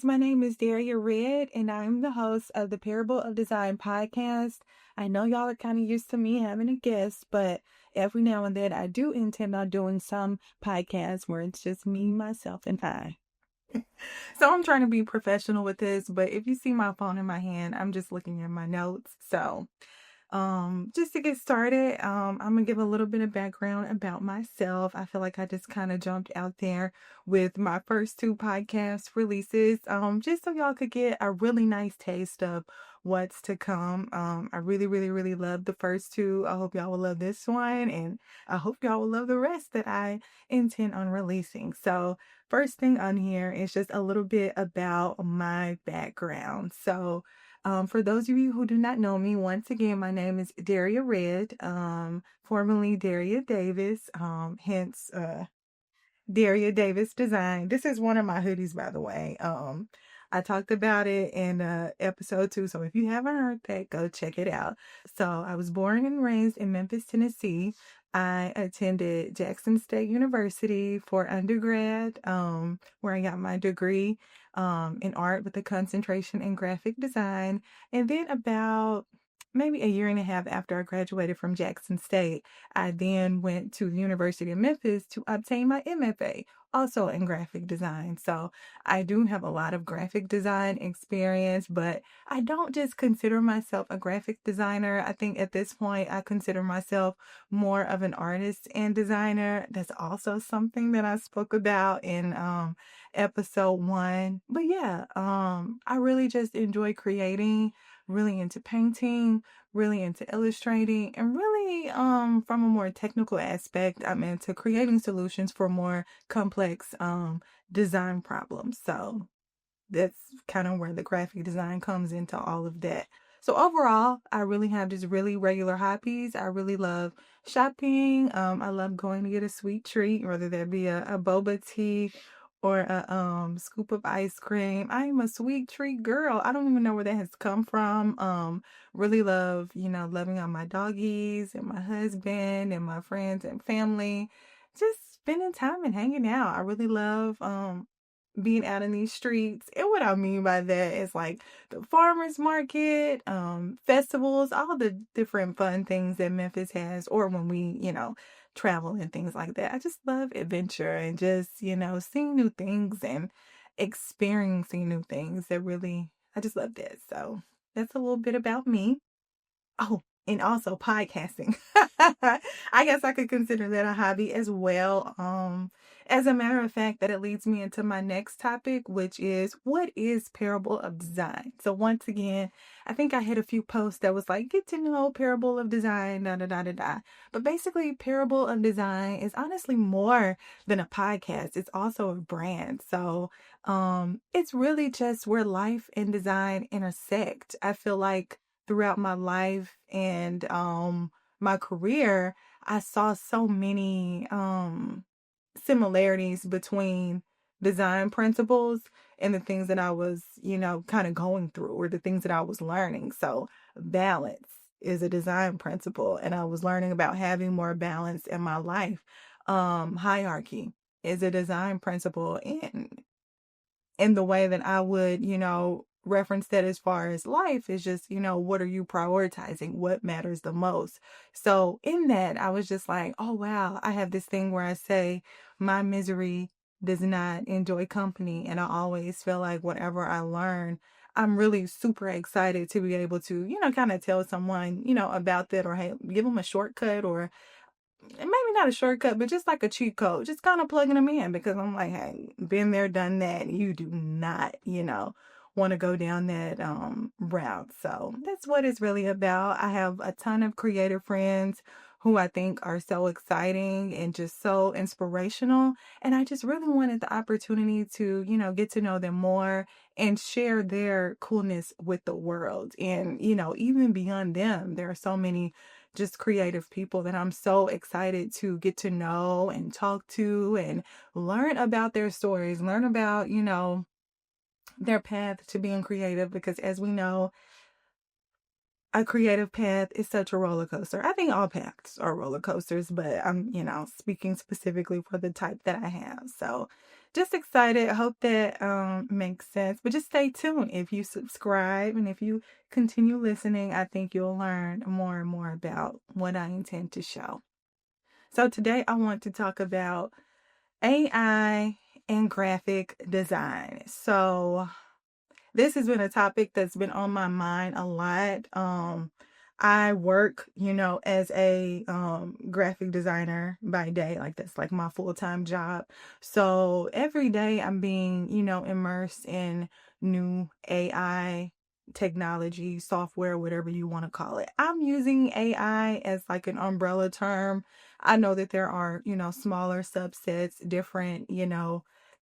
guys. My name is Daria and I'm the host of the Parable of Design podcast. I know y'all are kind of used to me having a guest, but every now and then I do intend on doing some podcasts where it's just me, myself, and I. So I'm trying to be professional with this, but if you see my phone in my hand, I'm just looking at my notes. Just to get started, I'm gonna give a little bit of background about myself. I feel like I just kind of jumped out there with my first two podcast releases, just so y'all could get a really nice taste of what's to come. I really, really, really love the first two. I hope y'all will love this one, and I hope y'all will love the rest that I intend on releasing. So, first thing on here is just a little bit about my background. For those of you who do not know me, once again, my name is Daria formerly Daria Davis, hence Daria Davis Design. This is one of my hoodies, by the way. I talked about it in episode 2, so if you haven't heard that, go check it out. So I was born and raised in Memphis, Tennessee. I attended Jackson State University for undergrad, where I got my degree in art with a concentration in graphic design. And then about maybe a year and a half after I graduated from Jackson State, I then went to the University of Memphis to obtain my MFA, also in graphic design. So I do have a lot of graphic design experience, but I don't just consider myself a graphic designer. I think at this point, I consider myself more of an artist and designer. That's also something that I spoke about in episode 1. But yeah, I really just enjoy creating, really into painting, really into illustrating, and really from a more technical aspect, I'm into creating solutions for more complex design problems. So that's kind of where the graphic design comes into all of that. So overall, I really have just really regular hobbies. I really love shopping. I love going to get a sweet treat, whether that be a boba tea or a scoop of ice cream. I am a sweet treat girl. I don't even know where that has come from. Really love, loving on my doggies and my husband and my friends and family. Just spending time and hanging out. I really love being out in these streets. And what I mean by that is like the farmers market, festivals, all the different fun things that Memphis has, or when we, travel and things like that. I just love adventure and just, seeing new things and experiencing new things. I just love that. So that's a little bit about me. Oh, and also podcasting. I guess I could consider that a hobby as well. As a matter of fact, that it leads me into my next topic, which is what is Parable of Design? So once again, I think I had a few posts that was like, get to know Parable of Design, da da da da da. But basically, Parable of Design is honestly more than a podcast. It's also a brand. So it's really just where life and design intersect. I feel like throughout my life and my career, I saw so many similarities between design principles and the things that I was, kind of going through, or the things that I was learning. So balance is a design principle, and I was learning about having more balance in my life. Hierarchy is a design principle, in the way that I would, reference that as far as life is just, what are you prioritizing? What matters the most? So in that, I was just like, oh, wow, I have this thing where I say my misery does not enjoy company. And I always feel like whatever I learn, I'm really super excited to be able to, kind of tell someone, about that, or hey, give them a shortcut, or and maybe not a shortcut, but just like a cheat code, just kind of plugging them in, because I'm like, hey, been there, done that. You do not, want to go down that route. So that's what it's really about. I have a ton of creative friends who I think are so exciting and just so inspirational. And I just really wanted the opportunity to, get to know them more and share their coolness with the world. And, even beyond them, there are so many just creative people that I'm so excited to get to know and talk to and learn about their stories, learn about, their path to being creative, because as we know, a creative path is such a roller coaster. I think all paths are roller coasters, but I'm, speaking specifically for the type that I have. So just excited. I hope that makes sense. But just stay tuned. If you subscribe and if you continue listening, I think you'll learn more and more about what I intend to show. So today I want to talk about AI and graphic design. So this has been a topic that's been on my mind a lot. I work, as a graphic designer by day. Like that's like my full-time job. So every day I'm being, immersed in new AI technology, software, whatever you want to call it. I'm using AI as like an umbrella term. I know that there are, smaller subsets, different,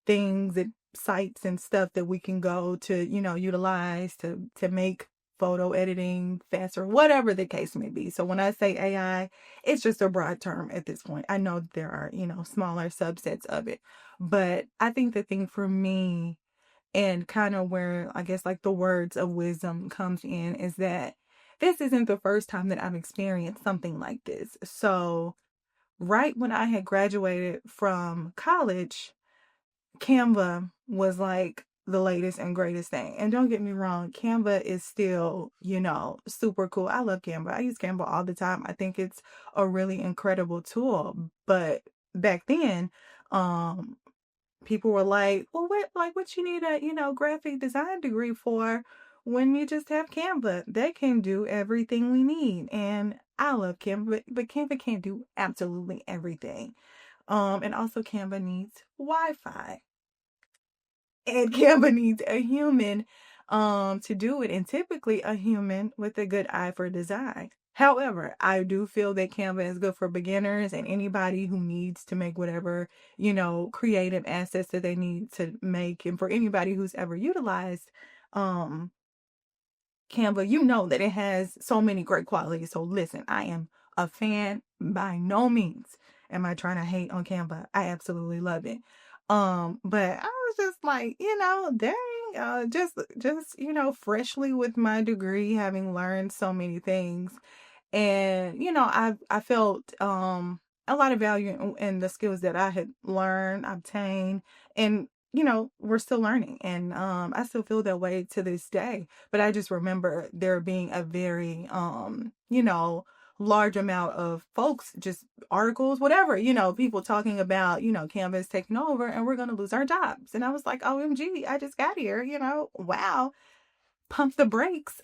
things that sites and stuff that we can go to, utilize to make photo editing faster, whatever the case may be. So when I say AI, it's just a broad term at this point. I know there are, smaller subsets of it. But I think the thing for me and kind of where I guess like the words of wisdom comes in is that this isn't the first time that I've experienced something like this. So right when I had graduated from college, Canva was like the latest and greatest thing. And don't get me wrong, Canva is still, super cool. I love Canva. I use Canva all the time. I think it's a really incredible tool. But back then, um, people were like, well, what you need a, graphic design degree for when you just have Canva? They can do everything we need. And I love Canva, but Canva can't do absolutely everything. And also Canva needs Wi-Fi. And Canva needs a human to do it, and typically a human with a good eye for design. However, I do feel that Canva is good for beginners and anybody who needs to make whatever, creative assets that they need to make. And for anybody who's ever utilized um Canva, you know that it has so many great qualities. So listen, I am a fan. By no means am I trying to hate on Canva. I absolutely love it. But I was just like, dang, just, freshly with my degree, having learned so many things. And, I felt a lot of value in the skills that I had learned, obtained, and, we're still learning. And I still feel that way to this day. But I just remember there being a very large amount of folks, just articles, whatever, people talking about, Canvas taking over and we're gonna lose our jobs. And I was like, OMG, I just got here, wow, pump the brakes.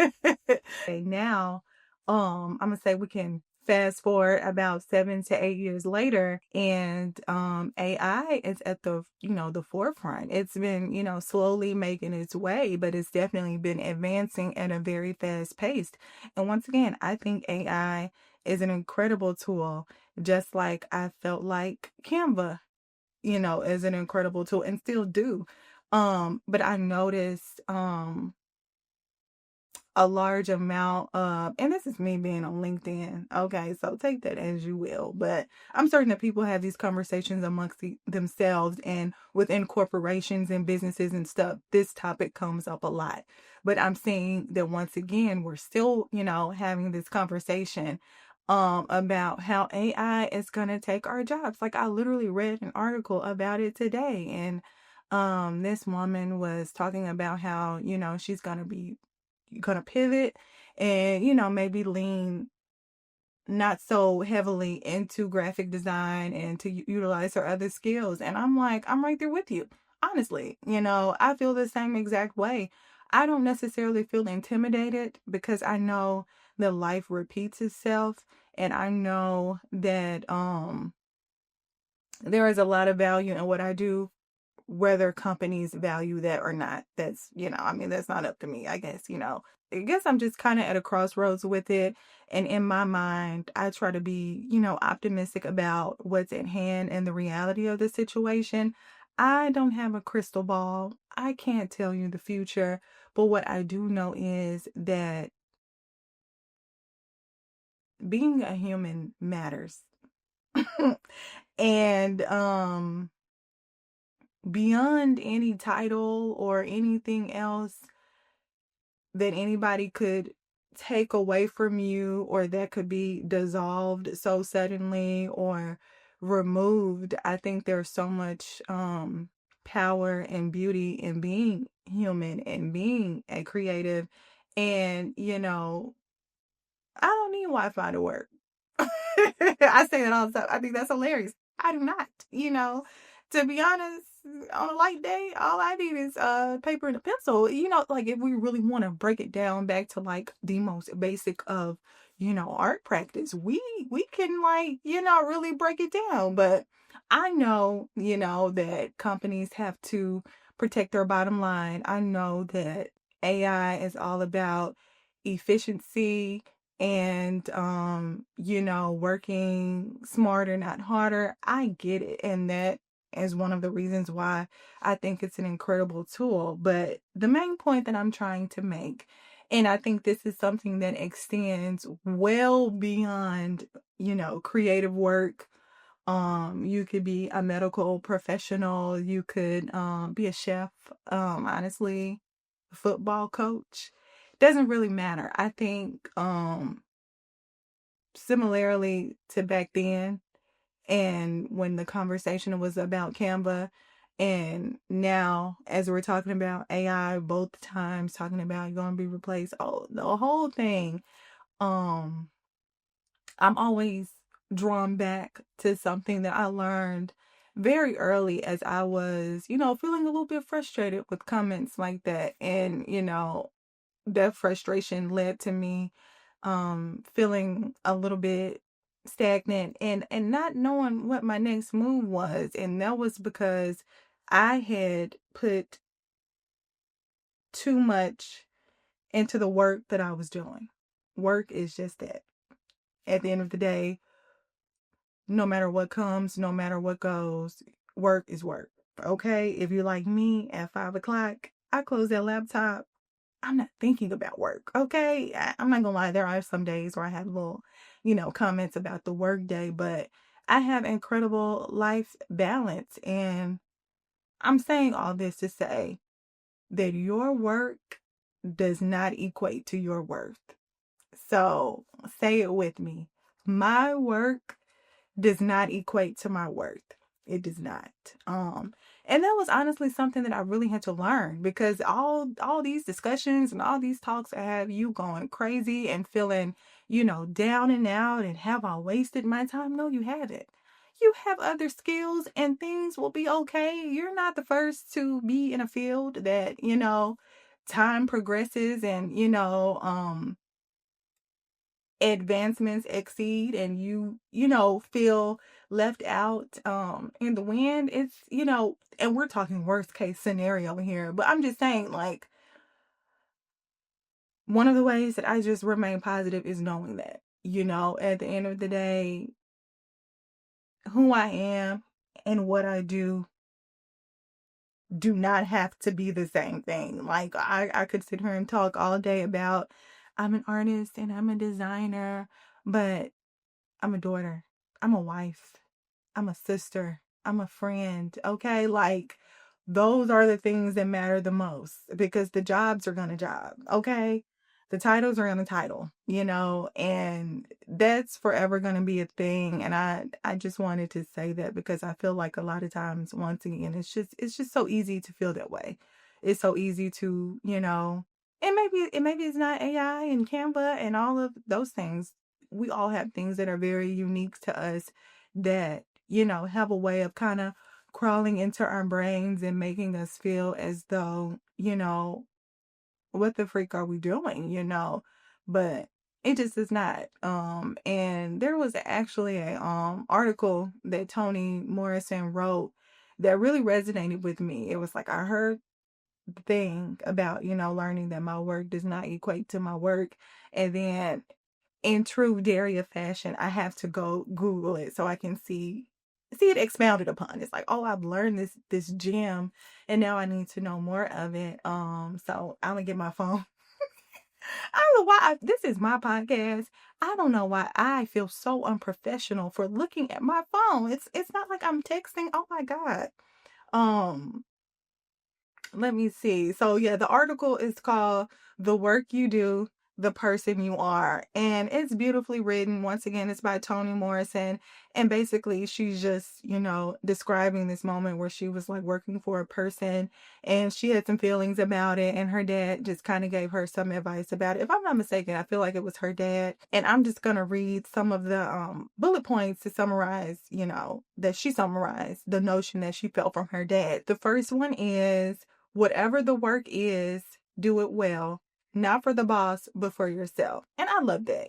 Okay, now, I'm gonna say we can fast forward about 7 to 8 years later, and AI is at the forefront. It's been, slowly making its way, but it's definitely been advancing at a very fast pace. And once again, I think AI is an incredible tool, just like I felt like Canva, is an incredible tool and still do. But I noticed a large amount of, and this is me being on LinkedIn. Okay, so take that as you will. But I'm certain that people have these conversations amongst themselves and within corporations and businesses and stuff. This topic comes up a lot. But I'm seeing that once again, we're still, having this conversation about how AI is going to take our jobs. Like I literally read an article about it today, and this woman was talking about how, she's gonna pivot and maybe lean not so heavily into graphic design and to utilize her other skills. And I'm like, I'm right there with you. Honestly, I feel the same exact way. I don't necessarily feel intimidated because I know that life repeats itself, and I know that there is a lot of value in what I do, whether companies value that or not. That's, I mean, that's not up to me, I guess. I guess I'm just kind of at a crossroads with it. And in my mind, I try to be, optimistic about what's at hand and the reality of the situation. I don't have a crystal ball. I can't tell you the future. But what I do know is that being a human matters. And beyond any title or anything else that anybody could take away from you, or that could be dissolved so suddenly, or removed. I think there's so much power and beauty in being human and being a creative. And, I don't need Wi-Fi to work. I say that all the time. I think that's hilarious. I do not, to be honest, on a light day, all I need is paper and a pencil. Like if we really want to break it down back to like the most basic of, art practice, we can like, really break it down. But I know, that companies have to protect their bottom line. I know that AI is all about efficiency and working smarter, not harder. I get it, and that is one of the reasons why I think it's an incredible tool. But the main point that I'm trying to make, and I think this is something that extends well beyond creative work. You could be a medical professional, you could be a chef, honestly, a football coach. Doesn't really matter. I think similarly to back then, and when the conversation was about Canva, and now as we're talking about AI, both times talking about you're going to be replaced, oh, the whole thing, um I'm always drawn back to something that I learned very early as I was, feeling a little bit frustrated with comments like that. And, that frustration led to me feeling a little bit stagnant and not knowing what my next move was. And that was because I had put too much into the work that I was doing. Work is just that. At the end of the day, no matter what comes, no matter what goes, work is work. Okay? If you're like me at 5 o'clock, I close that laptop. I'm not thinking about work. Okay? I'm not gonna lie, there are some days where I have little, comments about the work day, but I have incredible life balance. And I'm saying all this to say that your work does not equate to your worth. So say it with me. My work does not equate to my worth. It does not. And that was honestly something that I really had to learn, because all these discussions and all these talks have you going crazy and feeling, down and out, and have I wasted my time? No, you haven't. You have other skills and things will be okay. You're not the first to be in a field that, time progresses and, advancements exceed, and you feel left out in the wind. It's, and we're talking worst case scenario here, but I'm just saying, like, one of the ways that I just remain positive is knowing that, at the end of the day, who I am and what I do not have to be the same thing. Like, I could sit here and talk all day about I'm an artist and I'm a designer, but I'm a daughter, I'm a wife, I'm a sister, I'm a friend. Okay? Like, those are the things that matter the most, because the jobs are going to job. Okay? The titles are going to title, and that's forever going to be a thing. And I just wanted to say that because I feel like a lot of times, once again, it's just so easy to feel that way. It's so easy to, and maybe it's not AI and Canva and all of those things. We all have things that are very unique to us that, have a way of kind of crawling into our brains and making us feel as though, what the freak are we doing, But it just is not. And there was actually a article that Toni Morrison wrote that really resonated with me. It was like, I heard the thing about, learning that my work does not equate to my work. And then in true Daria fashion, I have to go Google it so I can see it expounded upon. It's like, oh, I've learned this gem, and now I need to know more of it. So I'm gonna get my phone. I don't know why this is my podcast. I don't know why I feel so unprofessional for looking at my phone. It's not like I'm texting. Oh my God. Um, Let me see. So yeah, the article is called "The Work You Do the person you are. And it's beautifully written. Once again, it's by Toni Morrison. And basically, she's just, describing this moment where she was like working for a person and she had some feelings about it. And her dad just kind of gave her some advice about it. If I'm not mistaken, I feel like it was her dad. And I'm just going to read some of the bullet points to summarize, that she summarized the notion that she felt from her dad. The first one is, whatever the work is, do it well, not for the boss, but for yourself. And I love that.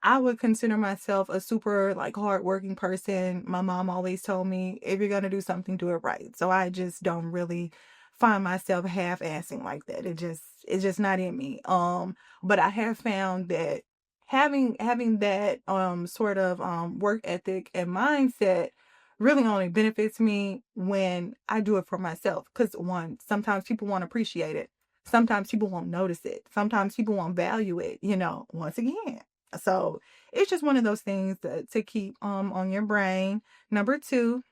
I would consider myself a super like hardworking person. My mom always told me, if you're gonna do something, do it right. So I just don't really find myself half-assing like that. It's just not in me. But I have found that having that sort of work ethic and mindset really only benefits me when I do it for myself. Because one, sometimes people won't appreciate it. Sometimes people won't notice it. Sometimes people won't value it, once again. So it's just one of those things to keep on your brain. Number two,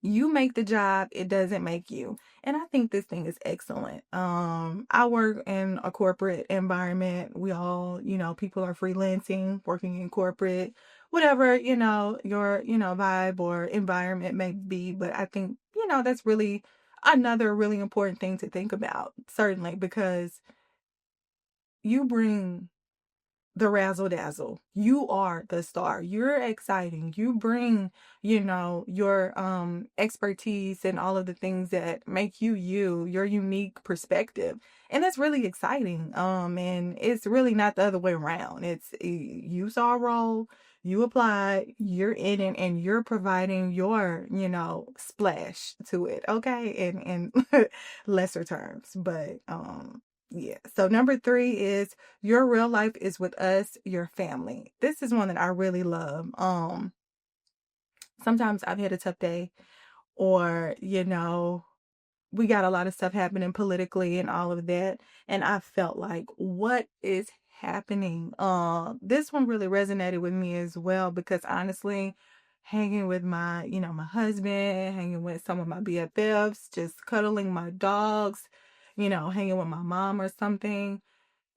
you make the job, it doesn't make you. And I think this thing is excellent. I work in a corporate environment. We all, people are freelancing, working in corporate, whatever, your, vibe or environment may be. But I think, that's really another really important thing to think about, certainly, because you bring the razzle dazzle. You are the star. You're exciting. You bring, your expertise and all of the things that make you, your unique perspective. And that's really exciting. And it's really not the other way around. It's you saw a role, you applied, you're in it, and you're providing your, splash to it. Okay. In lesser terms. But yeah. So number three is, your real life is with us, your family. This is one that I really love. Sometimes I've had a tough day, or, we got a lot of stuff happening politically and all of that. And I felt like, what is happening? This one really resonated with me as well, because honestly, hanging with my husband, hanging with some of my BFFs, just cuddling my dogs, hanging with my mom or something,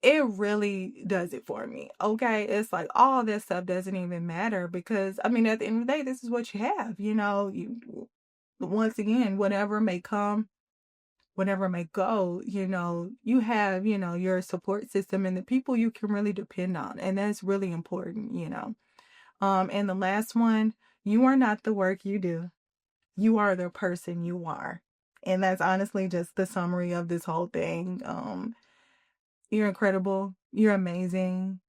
it really does it for me. Okay. It's like all this stuff doesn't even matter, because at the end of the day, this is what you have, once again, whatever may come, whatever may go, you have, your support system and the people you can really depend on. And that's really important. And the last one, you are not the work you do. You are the person you are. And that's honestly just the summary of this whole thing. You're incredible. You're amazing.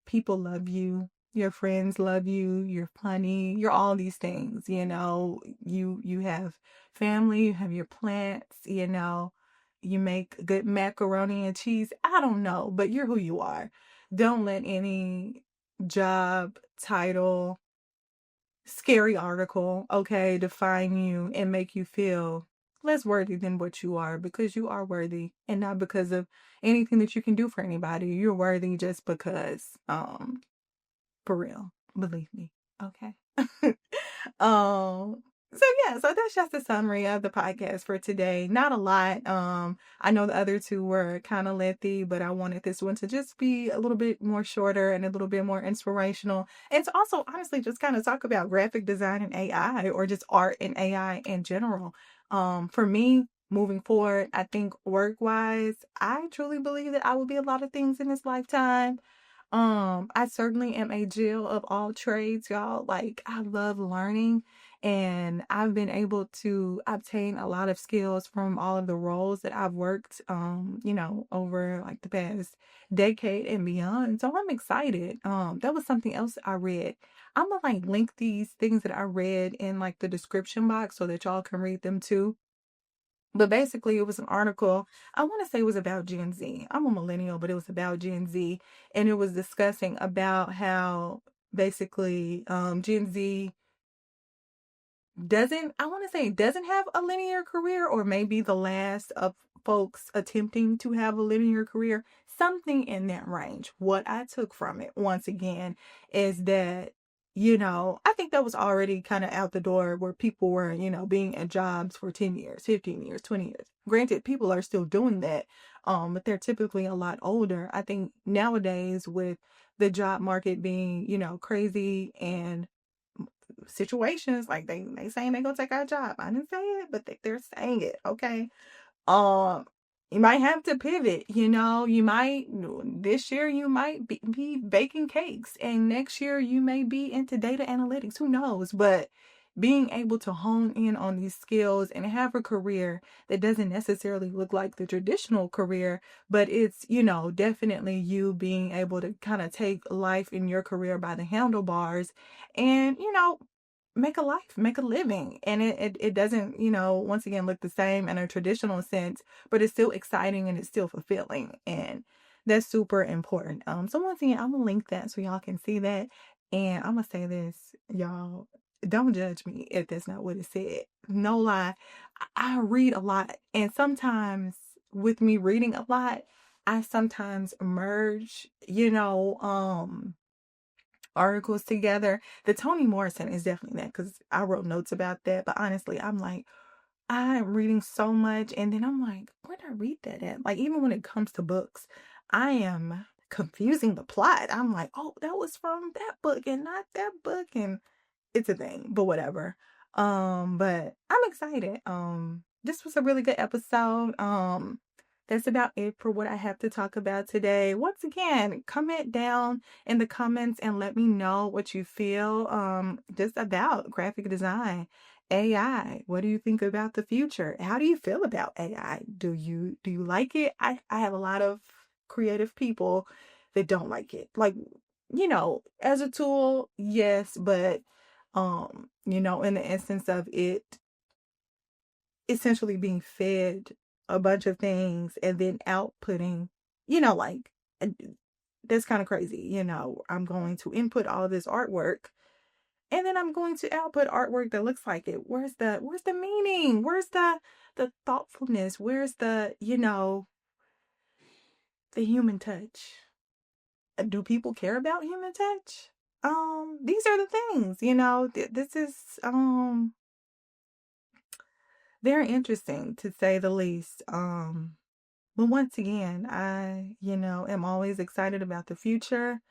People love you. Your friends love you. You're funny. You're all these things, You have family, you have your plants, You make good macaroni and cheese. I don't know, but you're who you are. Don't let any job, title, scary article, okay, define you and make you feel less worthy than what you are, because you are worthy, and not because of anything that you can do for anybody. You're worthy just because, for real, believe me. Okay. So that's just a summary of the podcast for today. Not a lot. I know the other two were kind of lengthy, but I wanted this one to just be a little bit more shorter and a little bit more inspirational, and to also honestly just kind of talk about graphic design and AI, or just art and AI in general. For me, moving forward, I think work wise, I truly believe that I will be a lot of things in this lifetime. I certainly am a Jill of all trades, y'all. Like, I love learning, and I've been able to obtain a lot of skills from all of the roles that I've worked, over like the past decade and beyond. So I'm excited. That was something else I read. I'm gonna like link these things that I read in like the description box so that y'all can read them too. But basically, it was an article, I want to say it was about Gen Z. I'm a millennial, but it was about Gen Z. And it was discussing about how basically Gen Z doesn't have a linear career, or maybe the last of folks attempting to have a linear career, something in that range. What I took from it, once again, is that I think that was already kind of out the door where people were, being at jobs for 10 years, 15 years, 20 years. Granted, people are still doing that, but they're typically a lot older. I think nowadays with the job market being, crazy and situations like they saying they gonna take our job. I didn't say it, but they're saying it. Okay. um you might have to pivot. You might, this year you might be baking cakes, and next year you may be into data analytics, who knows. But being able to hone in on these skills and have a career that doesn't necessarily look like the traditional career, but it's, definitely you being able to kind of take life in your career by the handlebars and, make a life, make a living. And it doesn't, once again, look the same in a traditional sense, but it's still exciting and it's still fulfilling. And that's super important. So once again, I'm gonna link that so y'all can see that. And I'm gonna say this, y'all, don't judge me if that's not what it said. No lie. I read a lot, and sometimes with me reading a lot, I sometimes merge, articles together. The Toni Morrison is definitely that, because I wrote notes about that. But honestly, I'm like, I'm reading so much, and then I'm like, where did I read that at? Like, even when it comes to books, I am confusing the plot. I'm like, oh, that was from that book and not that book, and it's a thing, but whatever. But I'm excited. This was a really good episode. That's about it for what I have to talk about today. Once again, comment down in the comments and let me know what you feel just about graphic design, AI. What do you think about the future? How do you feel about AI? Do you like it? I have a lot of creative people that don't like it. Like, as a tool, yes, but in the instance of it essentially being fed a bunch of things and then outputting, like, uh, that's kind of crazy. I'm going to input all of this artwork and then I'm going to output artwork that looks like it. Where's the meaning? Where's the thoughtfulness? Where's the human touch? Do people care about human touch? These are the things, this is very interesting, to say the least. But once again, I, am always excited about the future,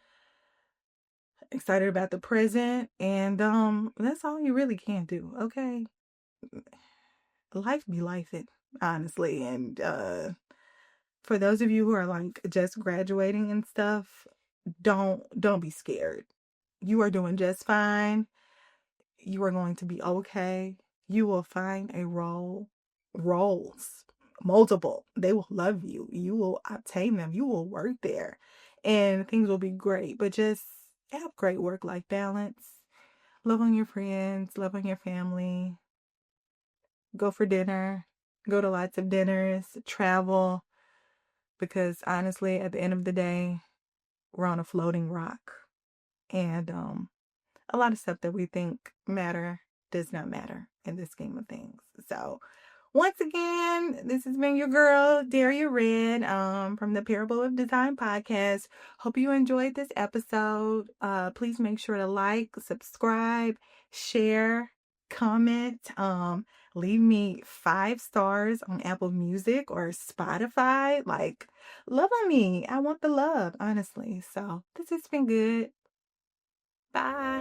excited about the present, and that's all you really can do, okay? Life be life it, honestly. And for those of you who are like just graduating and stuff, don't be scared. You are doing just fine. You are going to be okay. You will find a roles, multiple. They will love you. You will obtain them. You will work there, and things will be great. But just have great work-life balance. Love on your friends, love on your family. Go for dinner. Go to lots of dinners. Travel. Because honestly, at the end of the day, we're on a floating rock. And a lot of stuff that we think matter does not matter in this scheme of things. So once again, this has been your girl, Daria Red, from the Parable of Design podcast. Hope you enjoyed this episode. Please make sure to like, subscribe, share, comment, leave me 5 stars on Apple Music or Spotify. Like, love on me. I want the love, honestly. So this has been good. Bye.